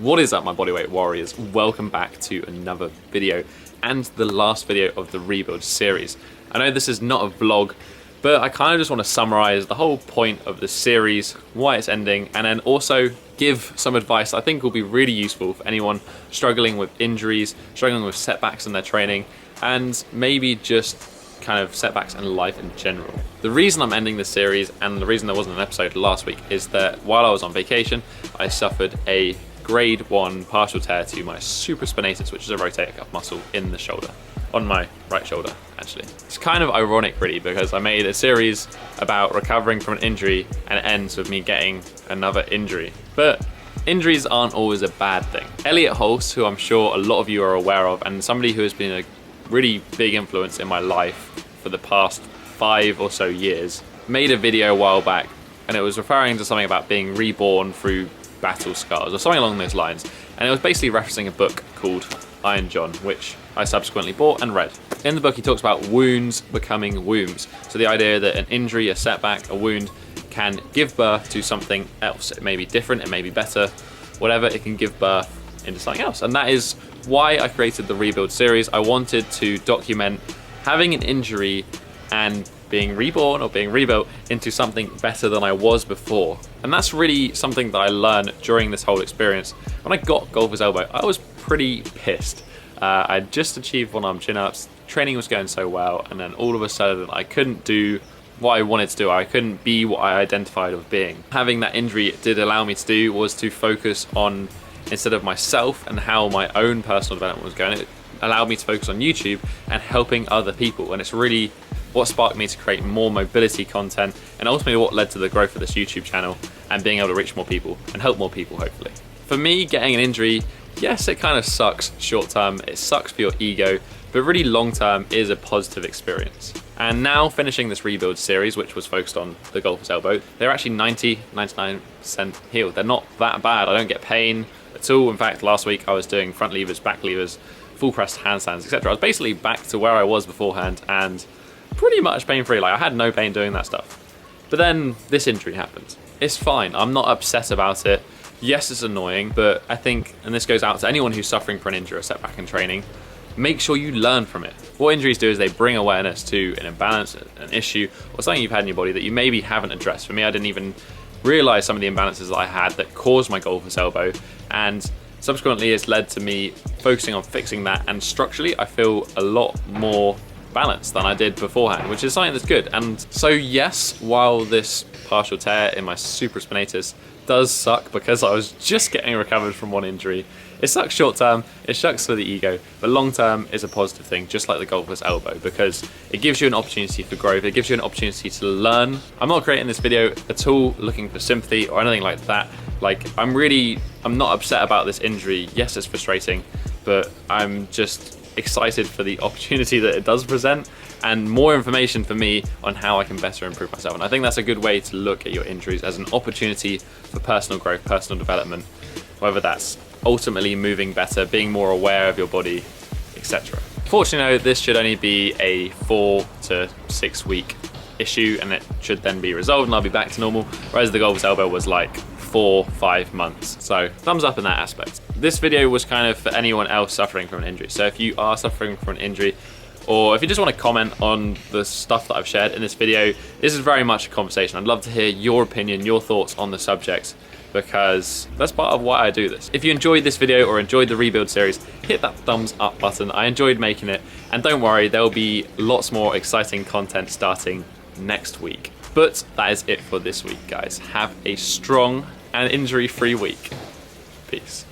What is up, my bodyweight warriors? Welcome back to another video and the last video of the rebuild series. I know this is not a vlog, but I kind of just want to summarize the whole point of the series, why it's ending, and then also give some advice I think will be really useful for anyone struggling with injuries, struggling with setbacks in their training, and maybe just kind of setbacks in life in general. The reason I'm ending this series, and the reason there wasn't an episode last week, is that while I was on vacation, I suffered a grade 1 partial tear to my supraspinatus, which is a rotator cuff muscle in the shoulder, on my right shoulder actually. It's kind of ironic really, because I made a series about recovering from an injury and it ends with me getting another injury. But injuries aren't always a bad thing. Elliot Hulse, who I'm sure a lot of you are aware of, and somebody who has been a really big influence in my life for the past 5 or so years, made a video a while back, and it was referring to something about being reborn through battle scars or something along those lines, and it was basically referencing a book called Iron John, which I subsequently bought and read. In the book he talks about wounds becoming wombs, so the idea that an injury, a setback, a wound can give birth to something else. It may be different, it may be better, whatever, it can give birth into something else. And that is why I created the rebuild series. I wanted to document having an injury and being reborn or being rebuilt into something better than I was before. And that's really something that I learned during this whole experience. When I got golfer's elbow, I was pretty pissed. I'd just achieved one-arm chin-ups, training was going so well, and then all of a sudden I couldn't do what I wanted to do. I couldn't be what I identified with being. Having that injury did allow me to do was to focus on, instead of myself and how my own personal development was going, it allowed me to focus on YouTube and helping other people. And it's really what sparked me to create more mobility content, and ultimately what led to the growth of this YouTube channel and being able to reach more people and help more people, hopefully. For me, getting an injury, yes, it kind of sucks short term, it sucks for your ego, but really long term is a positive experience. And now finishing this rebuild series, which was focused on the golfer's elbow, they're actually 99% healed. They're not that bad. I don't get pain at all. In fact, last week I was doing front levers, back levers, full press handstands, etc. I was basically back to where I was beforehand and pretty much pain-free. Like, I had no pain doing that stuff. But then this injury happened. It's fine. I'm not upset about it. Yes, it's annoying, but I think, and this goes out to anyone who's suffering from an injury or setback in training, make sure you learn from it. What injuries do is they bring awareness to an imbalance, an issue, or something you've had in your body that you maybe haven't addressed. For me, I didn't even realize some of the imbalances that I had that caused my golfer's elbow, and subsequently it's led to me focusing on fixing that, and structurally I feel a lot more balanced than I did beforehand, which is something that's good. And so yes, while this partial tear in my supraspinatus does suck because I was just getting recovered from one injury, it sucks short term, it sucks for the ego, but long term is a positive thing, just like the golfer's elbow, because it gives you an opportunity for growth, it gives you an opportunity to learn. I'm not creating this video at all looking for sympathy or anything like that. Like, I'm not upset about this injury. Yes, it's frustrating, but I'm just excited for the opportunity that it does present, and more information for me on how I can better improve myself. And I think that's a good way to look at your injuries, as an opportunity for personal growth, personal development, whether that's ultimately moving better, being more aware of your body, etc. Fortunately, this should only be a 4 to 6 week issue, and it should then be resolved and I'll be back to normal, whereas the golfer's elbow was like 4-5 months. So thumbs up in that aspect. This video was kind of for anyone else suffering from an injury. So if you are suffering from an injury, or if you just want to comment on the stuff that I've shared in this video, this is very much a conversation. I'd love to hear your opinion, your thoughts on the subject, because that's part of why I do this. If you enjoyed this video or enjoyed the rebuild series, hit that thumbs up button. I enjoyed making it, and don't worry, there will be lots more exciting content starting next week. But that is it for this week, guys. Have a strong and injury-free week. Peace.